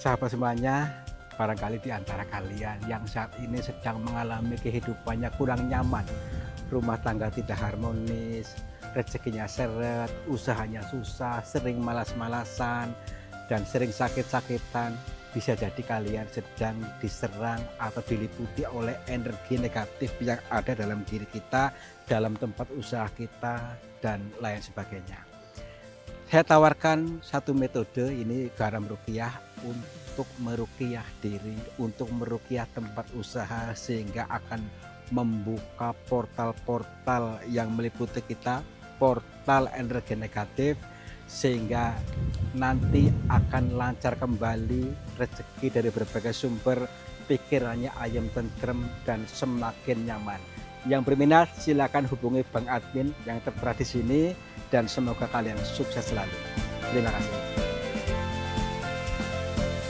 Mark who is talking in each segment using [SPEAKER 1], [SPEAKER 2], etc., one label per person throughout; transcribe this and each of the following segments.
[SPEAKER 1] Sahabat semuanya, barangkali di antara kalian yang saat ini sedang mengalami kehidupannya kurang nyaman, rumah tangga tidak harmonis, rezekinya seret, usahanya susah, sering malas-malasan, dan sering sakit-sakitan. Bisa jadi kalian sedang diserang atau diliputi oleh energi negatif yang ada dalam diri kita, dalam tempat usaha kita, dan lain sebagainya. Saya tawarkan satu metode, ini garam ruqyah, untuk meruqyah diri, untuk meruqyah tempat usaha, sehingga akan membuka portal-portal yang meliputi kita, portal energi negatif, sehingga nanti akan lancar kembali rezeki dari berbagai sumber, pikirannya ayam tentrem dan semakin nyaman. Yang berminat silakan hubungi Bang Admin yang tertera di sini, dan semoga kalian sukses selalu. Terima kasih.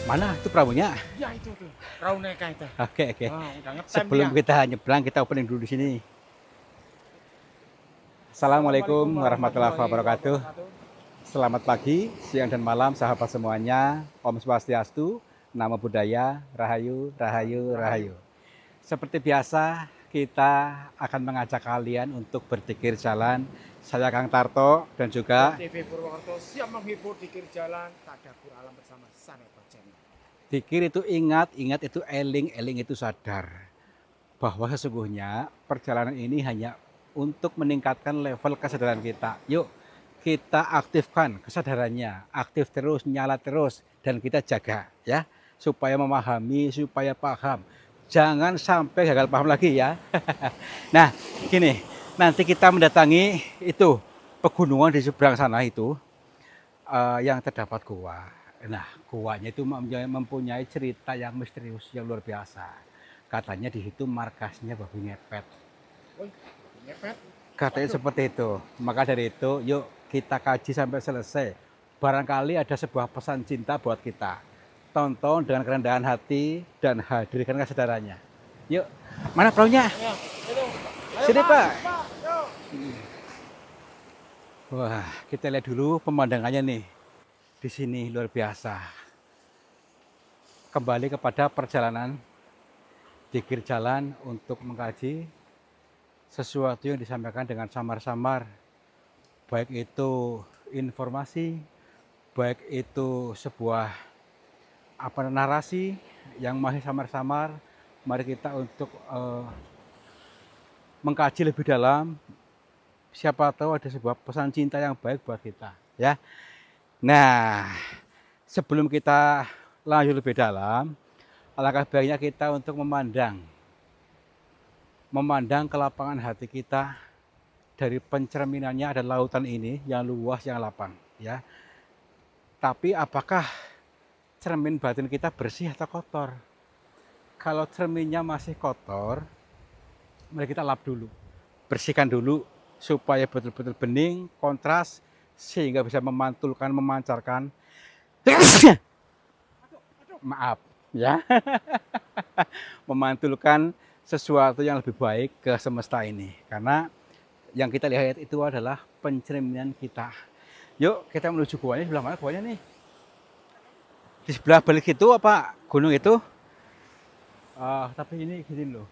[SPEAKER 1] Mana itu perahunya?
[SPEAKER 2] Ya itu tuh, perahu neka itu.
[SPEAKER 1] Oke.
[SPEAKER 2] Oh, udah ngetem
[SPEAKER 1] Sebelum
[SPEAKER 2] ya.
[SPEAKER 1] kita nyebrang, kita opening dulu di sini. Assalamualaikum warahmatullahi wabarakatuh. Selamat pagi, siang dan malam sahabat semuanya. Om Swastiastu, Namo Buddhaya, Rahayu, Rahayu, Rahayu. Seperti biasa, kita akan mengajak kalian untuk berzikir jalan. Saya Kang Tarto dan juga
[SPEAKER 2] TV Purwokerto siap menghibur dikir jalan, tadabbur alam bersama Sanai Bacem.
[SPEAKER 1] Dikir itu ingat, ingat itu eling, eling itu sadar. Bahwa sesungguhnya perjalanan ini hanya untuk meningkatkan level kesadaran kita. Yuk, kita aktifkan kesadarannya, aktif terus, nyala terus, dan kita jaga ya, supaya memahami, supaya paham. Jangan sampai gagal paham lagi ya. Nah, gini, nanti kita mendatangi itu pegunungan di seberang sana itu yang terdapat gua. Nah, guanya itu mempunyai cerita yang misterius, yang luar biasa. Katanya di situ markasnya babi ngepet.
[SPEAKER 2] Woi, ngepet.
[SPEAKER 1] Katanya seperti itu. Maka dari itu, yuk kita kaji sampai selesai. Barangkali ada sebuah pesan cinta buat kita. Tonton dengan kerendahan hati dan hadirkan kesadarannya. Yuk, mana perahunya?
[SPEAKER 2] Ya, itu. Ayo,
[SPEAKER 1] Sini, Pak.
[SPEAKER 2] Yuk.
[SPEAKER 1] Wah, kita lihat dulu pemandangannya nih. Di sini luar biasa. Kembali kepada perjalanan dikir jalan untuk mengkaji sesuatu yang disampaikan dengan samar-samar. Baik itu informasi, baik itu sebuah narasi yang masih samar-samar. Mari kita untuk mengkaji lebih dalam. Siapa tahu ada sebuah pesan cinta yang baik buat kita, ya. Nah, sebelum kita lanjut lebih dalam, alangkah baiknya kita untuk memandang ke lapangan hati kita. Dari pencerminannya ada lautan ini yang luas, yang lapang, ya. Tapi apakah cermin batin kita bersih atau kotor? Kalau cerminnya masih kotor, mari kita lap dulu, bersihkan dulu supaya betul-betul bening, kontras, sehingga bisa memantulkan, memancarkan. Maaf, ya. Memantulkan sesuatu yang lebih baik ke semesta ini. Karena yang kita lihat itu adalah pencerminan kita. Yuk, kita menuju guanya. Sebelah mana guanya nih? Di sebelah balik itu apa gunung itu? Tapi ini gini loh.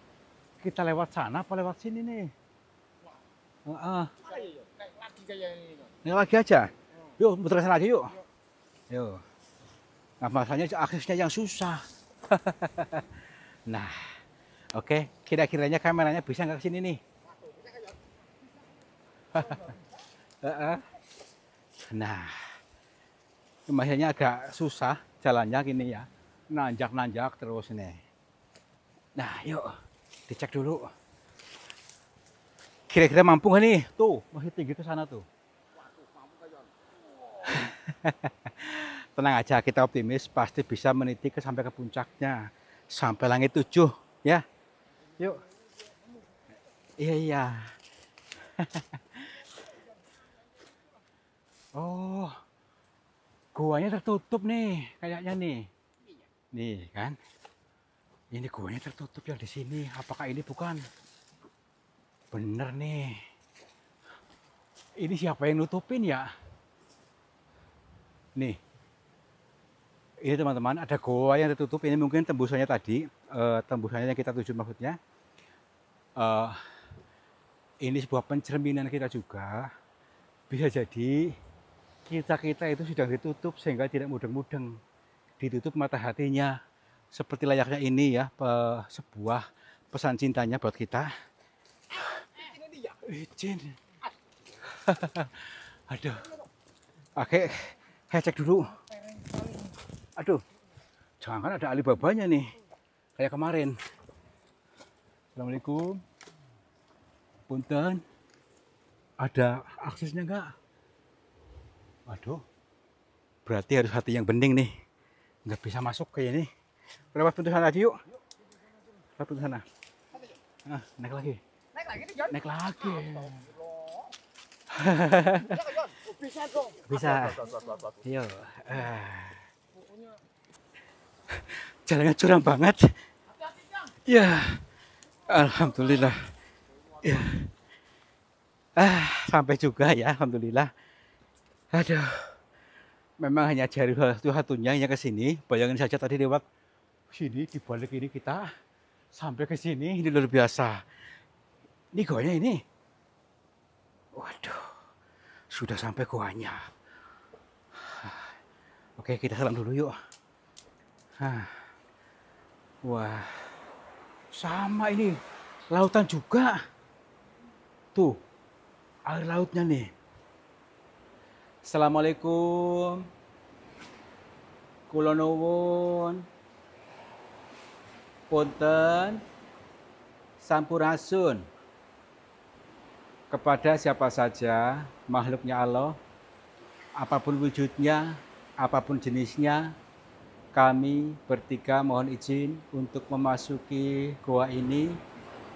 [SPEAKER 1] Kita lewat sana apa lewat sini nih?
[SPEAKER 2] Lagi kayak ini.
[SPEAKER 1] Ini lagi aja. Yuk, muter sana aja yuk. Yuk. Nah, masalahnya aksesnya yang susah. Nah, oke. Kira-kiranya kameranya bisa nggak ke sini nih? Nah, masanya agak susah jalannya gini ya, nanjak-nanjak terus nih. Nah, yuk dicek dulu. Kira-kira mampu nggak nih? Tuh, masih tinggi ke sana tuh. Tenang aja, kita optimis pasti bisa meniti sampai ke puncaknya, sampai langit 7, ya. Yuk. Iya. Oh, guanya tertutup nih, kayaknya nih. Nih kan, ini guanya tertutup yang di sini. Apakah ini bukan? Bener nih. Ini siapa yang nutupin ya? Nih, Ini teman-teman, ada goa yang tertutup. Ini mungkin tembusannya tadi, tembusannya yang kita tuju maksudnya. Ini sebuah pencerminan kita juga. Bisa jadi kita itu sudah ditutup sehingga tidak mudeng-mudeng. Ditutup mata hatinya. Seperti layaknya ini ya, sebuah pesan cintanya buat kita. Izin. Aduh. Oke, saya cek dulu. Aduh, jangan ada Alibabanya nih, kayak kemarin. Assalamualaikum. Punten, ada aksesnya nggak? Waduh, berarti harus hati yang bening nih. Nggak bisa masuk kayak ini. Lewat pintu sana aja yuk. Lewat pintu sana. Nah, naik lagi.
[SPEAKER 2] Naik lagi nih, Jon.
[SPEAKER 1] Naik lagi.
[SPEAKER 2] Bisa dong.
[SPEAKER 1] Bisa. Yuk. Jalannya curam banget. Ya, alhamdulillah. Ya. Sampai juga ya, alhamdulillah. Aduh, memang hanya jari satu-satunya yang ke sini. Bayangin saja tadi lewat sini, di balik ini kita sampai ke sini, ini luar biasa. Ini goanya ini. Waduh, sudah sampai goanya. Oke, kita salam dulu yuk. Wah, sama ini lautan juga. Tuh, air lautnya nih. Assalamualaikum. Kula nuwun. Punten. Sampurasun. Kepada siapa saja makhluknya Allah, apapun wujudnya, apapun jenisnya, kami bertiga mohon izin untuk memasuki goa ini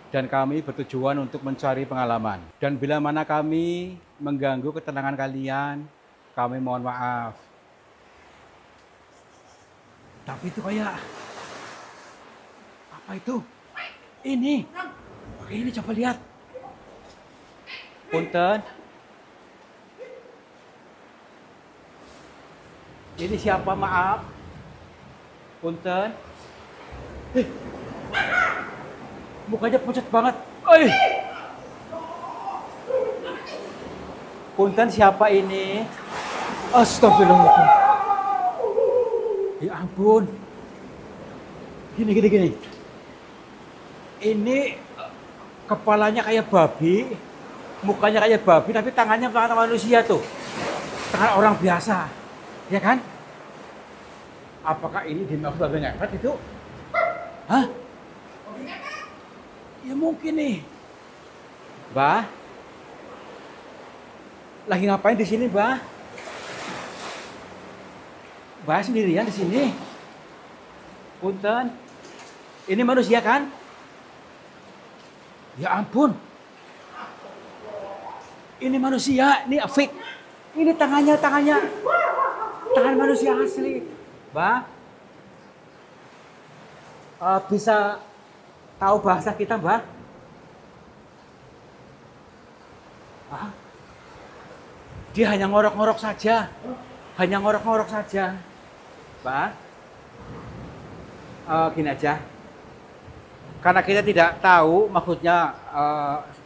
[SPEAKER 1] dan kami bertujuan untuk mencari pengalaman. Dan bila mana kami mengganggu ketenangan kalian, kami mohon maaf. Tapi itu kayak apa itu? Ini. Oke, ini coba lihat. Punten. Ini siapa, maaf? Punten. Mukanya pucat banget. Punten, siapa ini? Astagfirullahaladzim. Ya ampun. Gini. Ini kepalanya kayak babi, mukanya kayak babi, tapi tangannya tangan manusia tuh. Tangan orang biasa. Ya kan? Apakah ini dimaksud babi ngepet itu? Hah? Ya mungkin nih. Mbah? Lagi ngapain di sini, Mbah? Mbah sendirian di sini? Punten. Ini manusia kan? Ya ampun. Ini manusia, ini fake. Ini tangan manusia asli. Mbak, bisa tahu bahasa kita, Mbak? Dia hanya ngorok-ngorok saja. Mbak, gini aja. Karena kita tidak tahu, maksudnya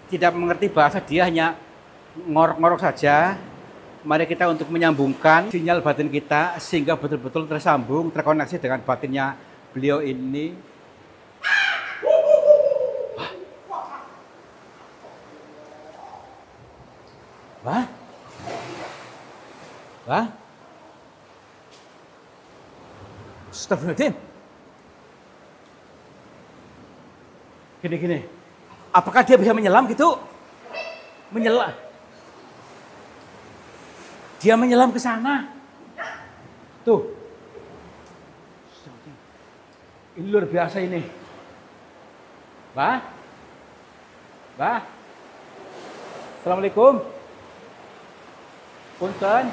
[SPEAKER 1] tidak mengerti bahasa, dia hanya ngorok-ngorok saja. Mari kita untuk menyambungkan sinyal batin kita sehingga betul-betul tersambung, terkoneksi dengan batinnya beliau ini. Wah? Astagfirullahaladzim. Gini. Apakah dia bisa menyelam gitu? Menyelam. Dia menyelam ke sana. Tuh. Ini luar biasa ini. Mbah? Assalamualaikum. Punten.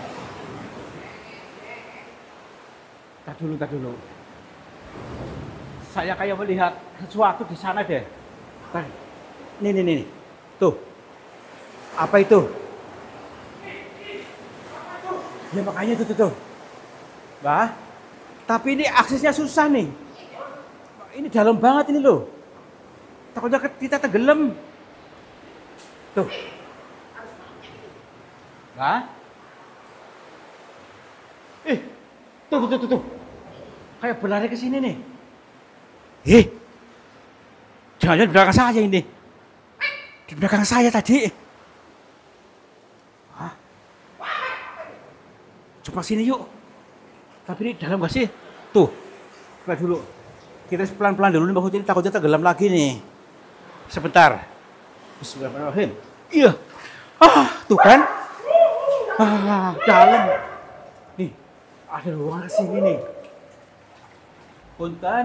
[SPEAKER 1] Tak dulu. Saya kayak melihat sesuatu di sana deh. Nih. Tuh. Apa itu? Ya makanya itu tuh. Mbah? Tapi ini aksesnya susah nih. Ini dalam banget ini loh. Takutnya kita tenggelam. Tuh. Hah? Tuh. Kayak berlari ke sini nih. Jangan-jangan di belakang saya ini. Di belakang saya tadi. Hah? Coba sini yuk. Tapi ini dalam gak sih? Tuh. Coba dulu. Kita pelan-pelan dulu nih, Mbak Huti, takutnya tenggelam lagi nih. Sebentar. Bismillahirrahmanirrahim. Iya. Tuh kan? Dalam. Nih, ada ruang ke sini nih. Punten.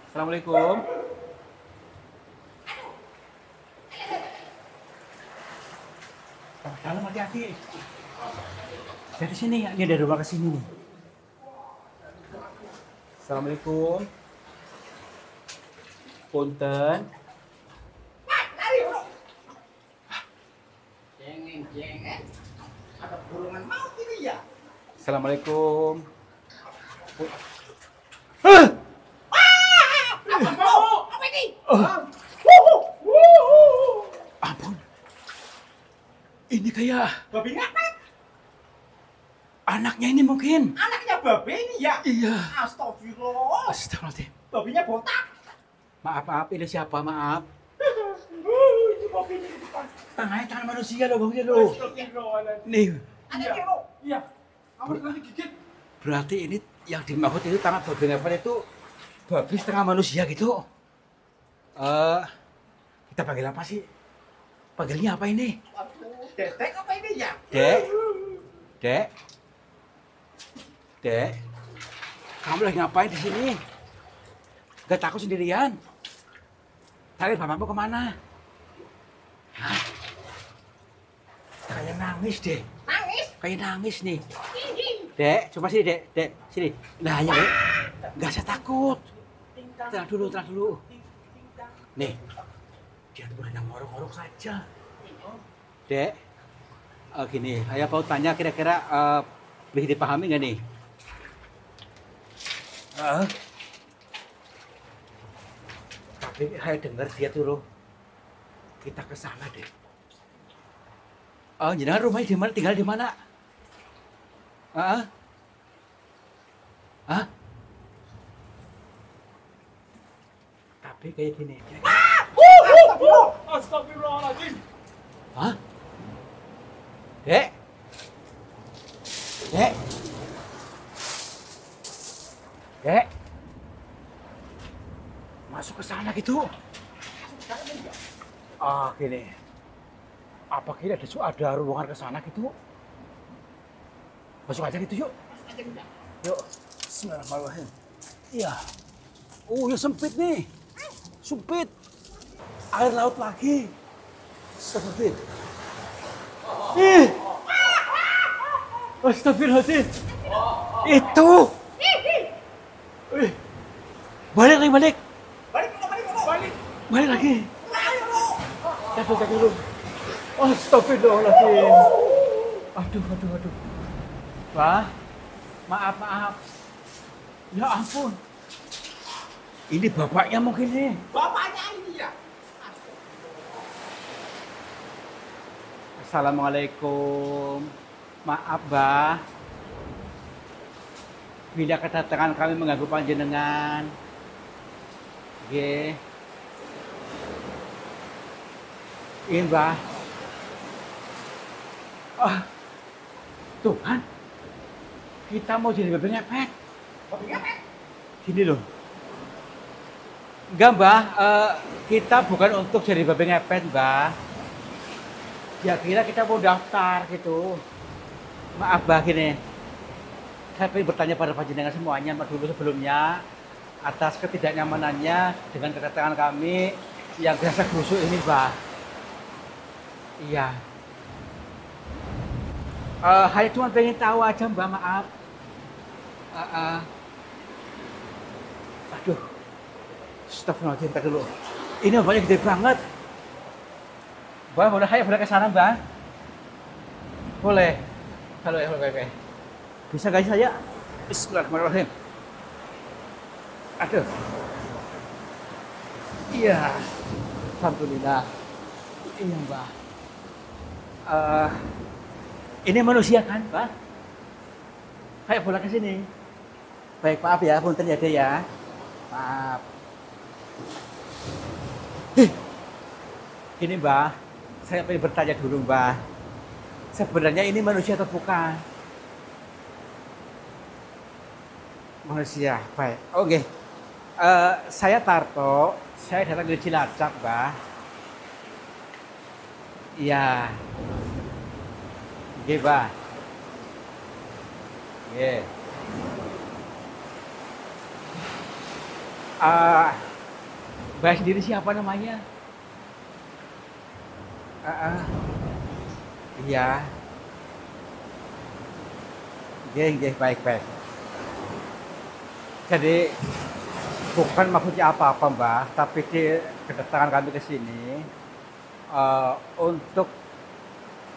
[SPEAKER 1] Assalamualaikum. Dalam hati-hati. Dari sini ya, ini ada ruang ke sini nih. Assalamualaikum. Punten.
[SPEAKER 3] Cengeng. Ada burungan maut ini ya?
[SPEAKER 1] Assalamualaikum.
[SPEAKER 3] Apa mau? Apa ini?
[SPEAKER 1] Ampun. Ini kayak
[SPEAKER 3] Babi ngepet?
[SPEAKER 1] anaknya ini mungkin.
[SPEAKER 3] Anaknya babi ini ya?
[SPEAKER 1] Iya.
[SPEAKER 3] Astagfirullah.
[SPEAKER 1] Astagfirullahaladzim.
[SPEAKER 3] Babinya botak.
[SPEAKER 1] Maaf, ini siapa? Maaf.
[SPEAKER 3] Ini babi ini di depan.
[SPEAKER 1] Tangan manusia loh, Bang loh.
[SPEAKER 3] Astagfirullahaladzim.
[SPEAKER 1] Nih,
[SPEAKER 3] Ada kilo. Iya. Kamu nanti gigit.
[SPEAKER 1] berarti ini yang dimaksud itu tangan babi ngepet itu babi setengah manusia gitu. Kita panggil apa sih? Panggilnya apa ini?
[SPEAKER 3] Waduh, detek apa ini ya?
[SPEAKER 1] Dek. Kamu lagi ngapain di sini? Gak takut sendirian? Tadi bapakmu kemana? Hah? Kayak nangis deh.
[SPEAKER 3] Nangis?
[SPEAKER 1] Kayak nangis nih.
[SPEAKER 3] Hihi.
[SPEAKER 1] Dek, coba sini, Dek. Sini. Nah, ya, Dek. Gak usah takut. Tenang dulu. Nih. Dia tuh hanya ngorok-ngorok saja. Dek. Gini, saya mau tanya kira-kira bisa dipahami nggak nih? Tapi saya dengar dia tuh loh. Kita ke sana deh. Jenengan rumahnya di mana? Tinggal di mana? Tapi kayak gini.
[SPEAKER 3] Astagfirullahaladzim.
[SPEAKER 1] Hah? Dek? Masuk ke sana gitu. Gini. Apa kira ada ruangan ke sana gitu? Masuk aja gitu yuk. Yuk. Bismillahirrahmanirrahim. Iya. Ya sempit nih. Sempit. Air laut lagi. Seperti Astagfirullahaladzim. Itu. Balik. Balik lagi. Cek dulu. Astagfirullahaladzim. Aduh. Wah, maaf. Ya ampun. Ini bapaknya mungkin nih.
[SPEAKER 3] Bapaknya ini ya?
[SPEAKER 1] Assalamualaikum. Maaf, Mbah. Bila kedatangan kami mengganggu panjenengan. Nggih. Ini, Mbah. Tuh kan. Kita mau jadi babi ngepet.
[SPEAKER 3] Babi ngepet?
[SPEAKER 1] Gini loh. Enggak, Mbah. Kita bukan untuk jadi babi ngepet, Mbah. Ya kira kita mau daftar gitu. Maaf Mbah, gini. Saya ingin bertanya pada panjenengan semuanya dulu sebelumnya atas ketidaknyamanannya dengan kedatangan kami yang biasa busuk ini, Mbah. Iya. Saya cuma pengen tahu aja, Mbah, maaf. Aduh. Astagfirullahaladzim, ntar dulu. Ini obatnya gede banget. Mbak, boleh ke sana, Mbak? Boleh. Halo, oke. Bisa nggak sih saya? Bismillahirrahmanirrahim. Aduh. Iya. Alhamdulillah. Iya, Mbak. Eh, ini manusia kan, Mbak? Kayak bola ke sini. Baik, maaf ya, punten ya, Dek ya. Maaf. Ini, Mbak, saya pengen bertanya dulu, Mbak. Sebenarnya ini manusia atau bukan? Manusia, baik. Oke. Saya Tarto, saya datang dari Cilacap, Mbak. Iya. Oke, Mbak. Oke. Eh, Mbak sendiri siapa namanya? Ah, iya. Oke, baik, baik. Jadi bukan maksudnya apa-apa, Mbak, tapi kedatangan kami ke sini untuk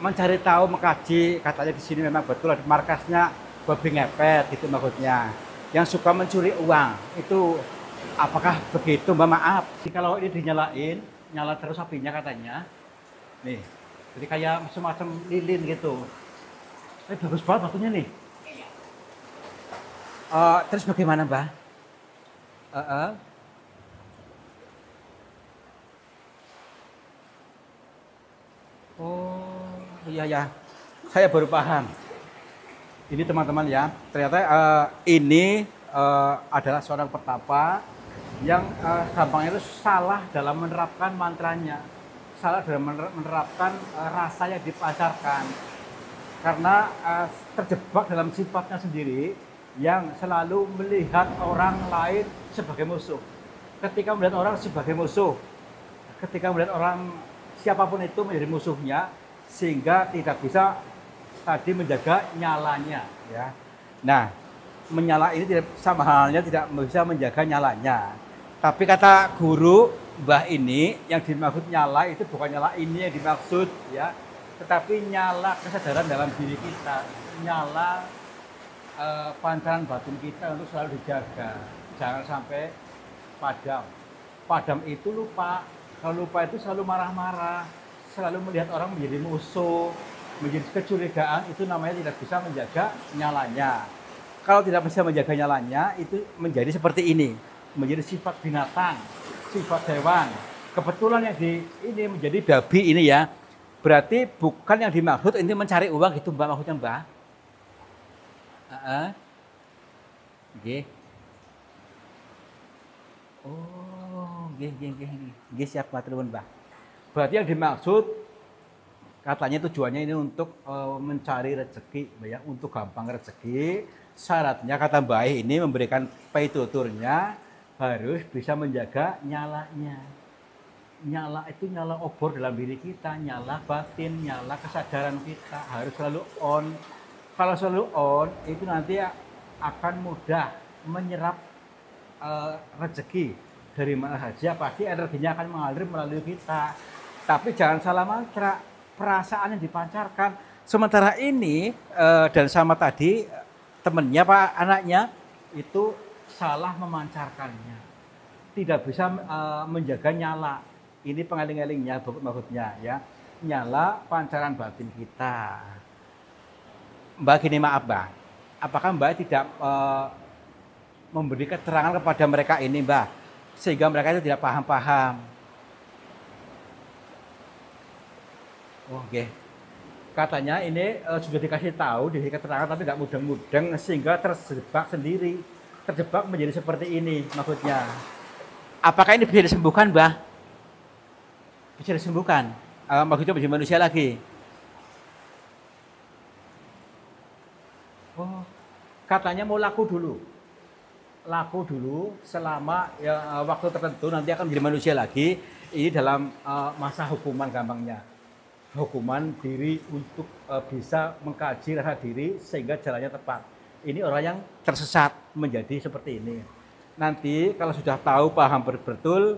[SPEAKER 1] mencari tahu, mengkaji, katanya di sini memang betul ada markasnya babi ngepet gitu maksudnya. Yang suka mencuri uang. Itu apakah begitu, Mbak? Maaf. Jadi kalau ini dinyalain, nyala terus apinya katanya. Nih. Jadi kayak semacam lilin gitu. Bagus banget waktunya nih. Terus bagaimana, Mbak? Oh, iya ya. Saya baru paham. Ini teman-teman ya, ternyata ini adalah seorang petapa yang gampangnya itu salah dalam menerapkan mantranya. Salah dalam menerapkan rasa yang dipancarkan. Karena terjebak dalam sifatnya sendiri yang selalu melihat orang lain sebagai musuh. Ketika melihat orang sebagai musuh, ketika melihat orang siapapun itu menjadi musuhnya, sehingga tidak bisa tadi menjaga nyalanya. Ya. Nah, menyala ini tidak sama halnya tidak bisa menjaga nyalanya. Tapi kata guru Mbah ini yang dimaksud nyala itu bukan nyala ini yang dimaksud ya, tetapi nyala kesadaran dalam diri kita, nyala pancaran batin kita untuk selalu dijaga, jangan sampai padam. Padam itu lupa, kalau lupa itu selalu marah-marah, selalu melihat orang menjadi musuh, menjadi kecurigaan, itu namanya tidak bisa menjaga nyalanya. Kalau tidak bisa menjaga nyalanya, itu menjadi seperti ini, menjadi sifat binatang, sifat hewan. Kebetulan yang ini menjadi babi ini ya, berarti bukan yang dimaksud ini mencari uang gitu, Mbak, maksudnya, Mbak. Oke. Oh, oke, siap maturun, Mbak. Berarti yang dimaksud katanya tujuannya ini untuk mencari rezeki, Mbak ya, untuk gampang rezeki. Syaratnya kata Mbak ini memberikan pituturnya harus bisa menjaga nyalanya. Nyala itu nyala obor dalam diri kita, nyala batin, nyala kesadaran kita harus selalu on. Kalau selalu on, itu nanti akan mudah menyerap rezeki dari mana saja, pasti energinya akan mengalir melalui kita. Tapi jangan salah mantra, perasaan yang dipancarkan. Sementara ini dan sama tadi temennya Pak anaknya itu salah memancarkannya, tidak bisa menjaga nyala. Ini pengaling-alingnya maksudnya ya, nyala pancaran batin kita. Mbak gini, maaf Mbak, apakah Mbak tidak memberi keterangan kepada mereka ini, Mbak, sehingga mereka itu tidak paham-paham? Oke. Katanya ini sudah dikasih tahu, dikasih keterangan, tapi nggak mudeng-mudeng sehingga terjebak sendiri, terjebak menjadi seperti ini maksudnya. Apakah ini bisa disembuhkan, Mbak? Bisa disembuhkan? Maksudnya menjadi manusia lagi? Oh, katanya mau laku dulu selama ya, waktu tertentu nanti akan menjadi manusia lagi. Ini dalam masa hukuman gampangnya, hukuman diri untuk bisa mengkaji rasa diri sehingga jalannya tepat. Ini orang yang tersesat menjadi seperti ini. Nanti kalau sudah tahu paham betul,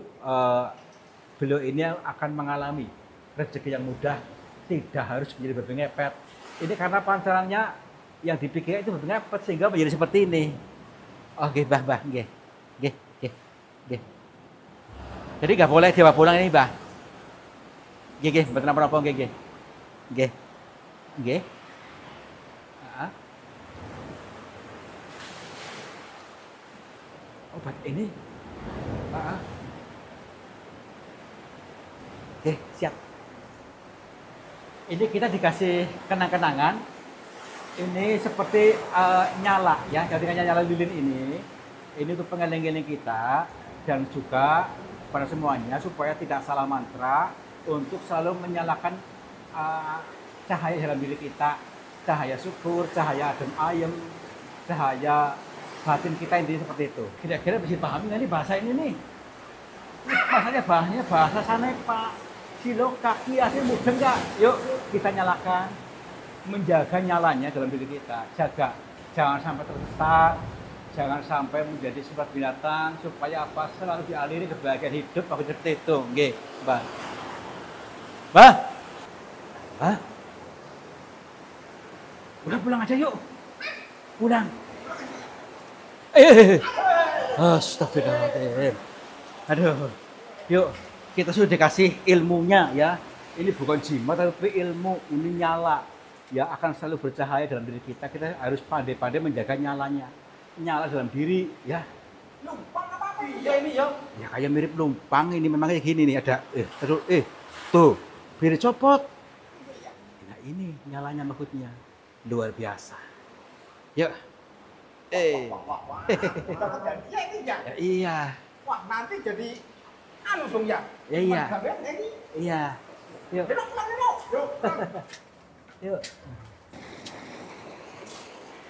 [SPEAKER 1] beliau ini akan mengalami rezeki yang mudah, tidak harus menjadi babi ngepet. Ini karena pancarannya yang dipikirkan itu bentuknya apa sehingga menjadi seperti ini. Oke, Mbah, nggih. Nggih, nggih, nggih. Jadi nggak boleh dibawa pulang ini, Mbah. Nggih, mboten napa-napa nggih, nggih. Nggih. Nggih. Heeh. Obat ini. Heeh. Oke, siap. Ini kita dikasih kenang-kenangan. Ini seperti nyala ya, jadi nyala lilin ini untuk pengeling-eling kita dan juga pada semuanya supaya tidak salah mantra untuk selalu menyalakan cahaya dalam diri kita, cahaya syukur, cahaya adem ayem, cahaya batin kita intinya seperti itu. Kira-kira bisa pahami nggak nih bahasa ini nih? Masanya bahasa sana Pak Silo kaki asli mudeng nggak? Yuk kita nyalakan. Menjaga nyalanya dalam diri kita, jaga, jangan sampai tersesat, jangan sampai menjadi sifat binatang, supaya apa selalu dialiri kebahagiaan hidup. Aku seperti itu, nggih, Mbak. Mbak, Mbak, udah pulang aja yuk, pulang. Astagfirullahaladzim. Aduh, yuk kita sudah dikasih ilmunya ya. Ini bukan jimat tapi ilmu, ini nyala. Ya akan selalu bercahaya dalam diri kita. Kita harus pandai-pandai menjaga nyalanya. Nyala dalam diri, ya.
[SPEAKER 3] Numpang apa-apa.
[SPEAKER 2] Iya ini ya.
[SPEAKER 1] Ya kayak mirip numpang ini memang kayak gini nih ada. Tuh, biar copot. Nah ini nyalanya maksudnya luar biasa. Yuk.
[SPEAKER 3] Wah. Dapat hadiah ini ya.
[SPEAKER 1] Ya, iya.
[SPEAKER 3] Wah, nanti jadi anu dong ya.
[SPEAKER 1] Ya, iya.
[SPEAKER 3] Magaben ini.
[SPEAKER 1] Iya. Yuk.
[SPEAKER 3] Yuk, pulang. Yuk.
[SPEAKER 1] Yuk.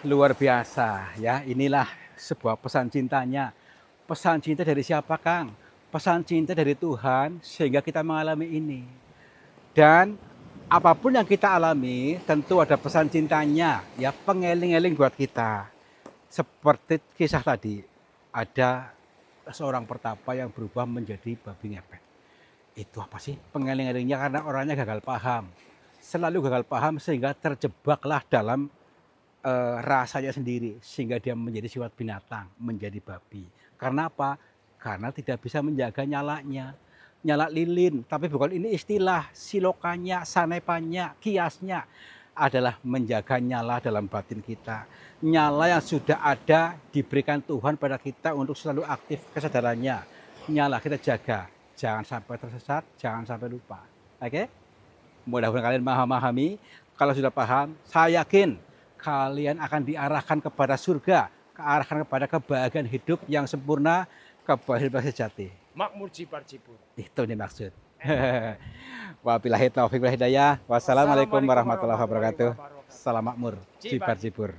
[SPEAKER 1] Luar biasa ya, inilah sebuah pesan cintanya. Pesan cinta dari siapa, Kang? Pesan cinta dari Tuhan sehingga kita mengalami ini. Dan apapun yang kita alami tentu ada pesan cintanya ya, pengeling-eling buat kita. Seperti kisah tadi, ada seorang pertapa yang berubah menjadi babi ngepet. Itu apa sih? Pengeling-elingnya karena orangnya gagal paham. Selalu gagal paham sehingga terjebaklah dalam rasanya sendiri sehingga dia menjadi sifat binatang, menjadi babi. Karena apa? Karena tidak bisa menjaga nyalanya, nyala lilin. Tapi bukan ini istilah, silokannya, sanepannya, kiasnya adalah menjaga nyala dalam batin kita. Nyala yang sudah ada diberikan Tuhan pada kita untuk selalu aktif kesadarannya. Nyala kita jaga, jangan sampai tersesat, jangan sampai lupa. Oke? Mudah-mudahan kalian memahami. Kalau sudah paham, saya yakin kalian akan diarahkan kepada surga, diarahkan kepada kebahagiaan hidup yang sempurna, kebahagiaan sejati.
[SPEAKER 2] Makmur jibar jibur.
[SPEAKER 1] Itu nih maksud. Wabillahi taufiq wal hidayah. Wassalamualaikum warahmatullahi wabarakatuh. Salam makmur, jibar jibur.